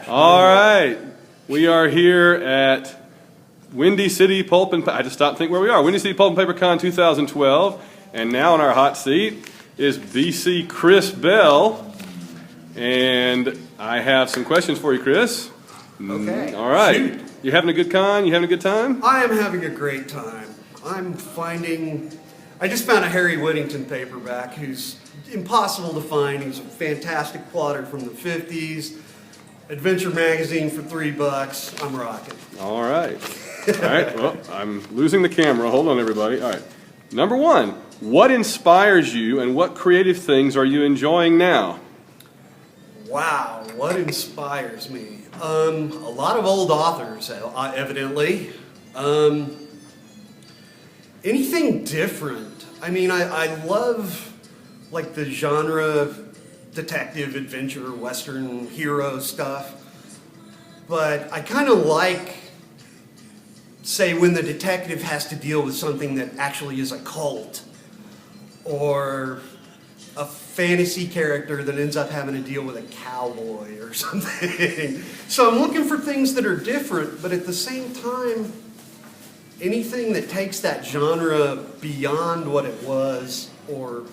All right, we are here at Windy City Pulp and I just stopped to think where we are. Windy City Pulp and Paper Con 2012, and now in our hot seat is BC Chris Bell, and I have some questions for you, Chris. Okay. All right. Shoot. You having a good con? You having a good time? I am having a great time. I just found a Harry Whittington paperback who's impossible to find. He's a fantastic plotter from the 50s. Adventure magazine for $3. I'm rocking. All right. All right. Well, I'm losing the camera. Hold on, everybody. All right. Number one, what inspires you and what creative things are you enjoying now? Wow, what inspires me? A lot of old authors, evidently. Anything different. I mean, I love like the genre detective, adventure, western hero stuff. But I kind of like, say, when the detective has to deal with something that actually is a cult, or a fantasy character that ends up having to deal with a cowboy or something. So I'm looking for things that are different, but at the same time, anything that takes that genre beyond what it was, or...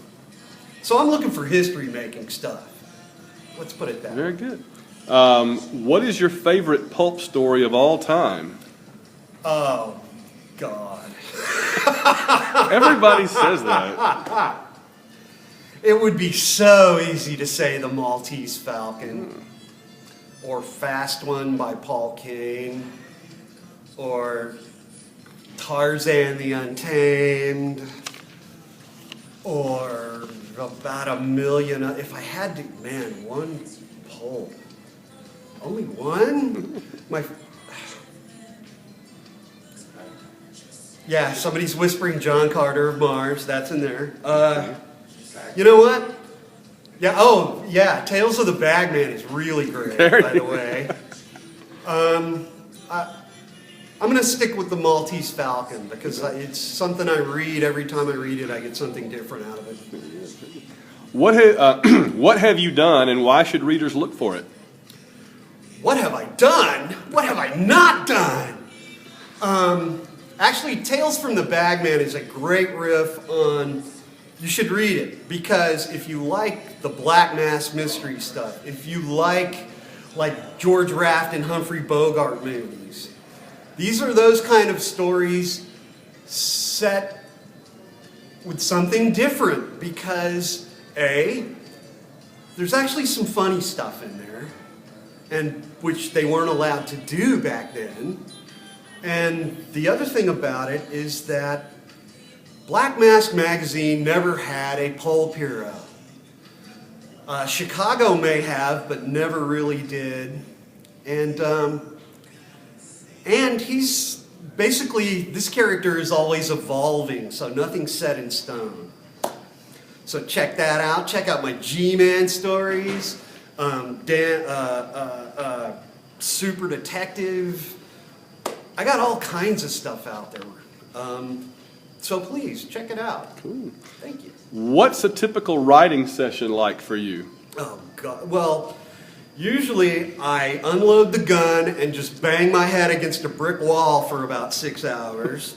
So I'm looking for history-making stuff. Let's put it that way. Very good. What is your favorite pulp story of all time? Oh, God. Everybody says that. It would be so easy to say The Maltese Falcon, or Fast One by Paul Kane, or Tarzan the Untamed, or about a million. If I had to, man, one pulp. Only one? Yeah, somebody's whispering John Carter of Mars. That's in there. You know what? Yeah. Oh, yeah. Tales of the Bagman is really great, by the way. I'm going to stick with the Maltese Falcon because it's something I read. Every time I read it, I get something different out of it. What have you done, and why should readers look for it? What have I done? What have I not done? Actually, Tales from the Bagman is a great riff on... You should read it, because if you like the Black Mass mystery stuff, if you like George Raft and Humphrey Bogart movies, these are those kind of stories set with something different, because A, there's actually some funny stuff in there, and which they weren't allowed to do back then. And the other thing about it is that Black Mask magazine never had a pulp hero. Chicago may have, but never really did. And he's basically, this character is always evolving, so nothing's set in stone. So check that out. Check out my G-Man stories, Super Detective. I got all kinds of stuff out there. So please, check it out. Cool. Thank you. What's a typical writing session like for you? Oh, God. Well, usually I unload the gun and just bang my head against a brick wall for about 6 hours.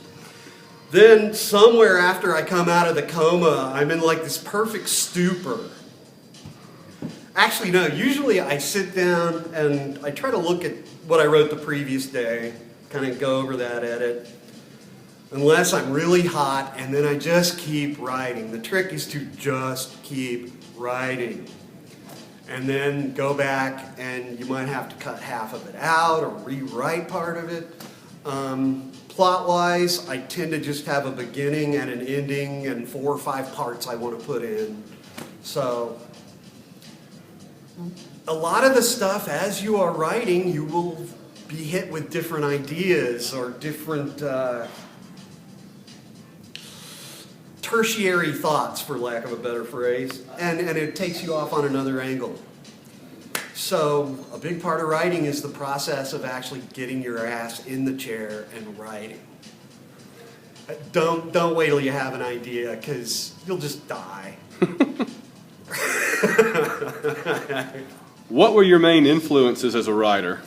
Then somewhere after I come out of the coma, I'm in like this perfect stupor. Actually, no, usually I sit down and I try to look at what I wrote the previous day, kind of go over that edit. Unless I'm really hot, and then I just keep writing. The trick is to just keep writing. And then go back, and you might have to cut half of it out or rewrite part of it. Plot-wise, I tend to just have a beginning and an ending and 4 or 5 parts I want to put in. So a lot of the stuff, as you are writing, you will be hit with different ideas or different... tertiary thoughts, for lack of a better phrase, and it takes you off on another angle. So a big part of writing is the process of actually getting your ass in the chair and writing. Don't wait till you have an idea, because you'll just die. What were your main influences as a writer?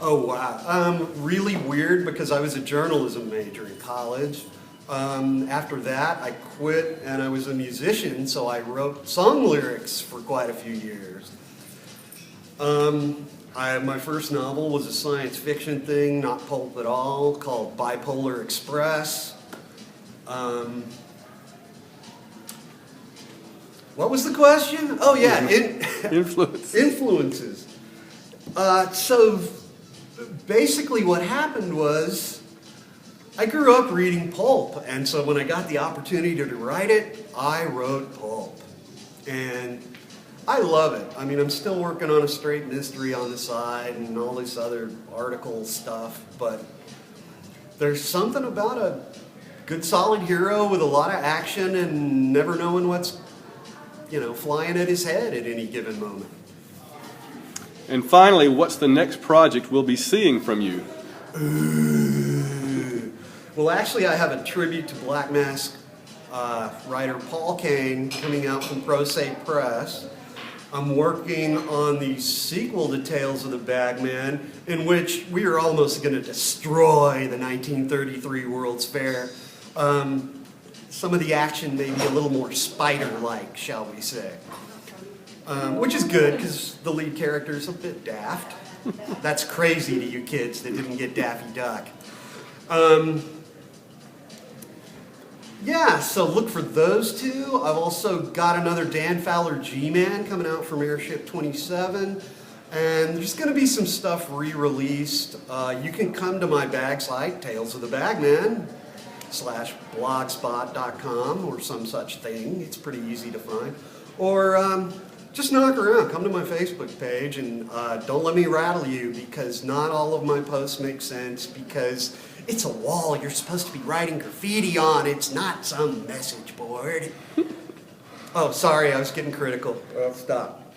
Oh, wow. Really weird because I was a journalism major in college. After that, I quit and I was a musician, so I wrote song lyrics for quite a few years. My first novel was a science fiction thing, not pulp at all, called Bipolar Express. What was the question? Oh, yeah. Influences. So basically what happened was I grew up reading pulp, and so when I got the opportunity to write it, I wrote pulp. And I love it. I mean, I'm still working on a straight mystery on the side and all this other article stuff, but there's something about a good solid hero with a lot of action and never knowing what's, flying at his head at any given moment. And finally, what's the next project we'll be seeing from you? Well, actually, I have a tribute to Black Mask writer Paul Kane coming out from Pro Se Press. I'm working on the sequel to Tales of the Bagman, in which we are almost going to destroy the 1933 World's Fair. Some of the action may be a little more Spider-like, shall we say. Which is good, because the lead character is a bit daft. That's crazy to you kids that didn't get Daffy Duck. Yeah, so look for those two. I've also got another Dan Fowler G-Man coming out from Airship 27. And there's going to be some stuff re-released. You can come to my bag site, talesofthebagman.com/blogspot.com or some such thing. It's pretty easy to find. Or just knock around. Come to my Facebook page and don't let me rattle you, because not all of my posts make sense, because it's a wall you're supposed to be writing graffiti on. It's not some message board. Oh, sorry, I was getting critical. I'll stop.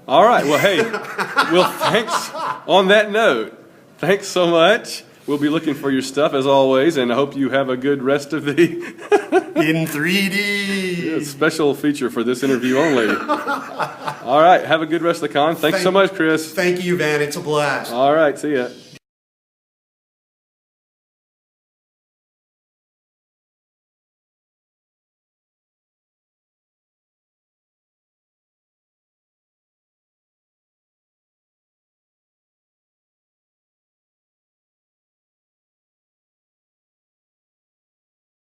All right. Well, hey, thanks. On that note, thanks so much. We'll be looking for your stuff as always, and I hope you have a good rest of the in 3D. Special feature for this interview only. All right. Have a good rest of the con. Thanks so much, Chris. Thank you, Van. It's a blast. All right. See ya.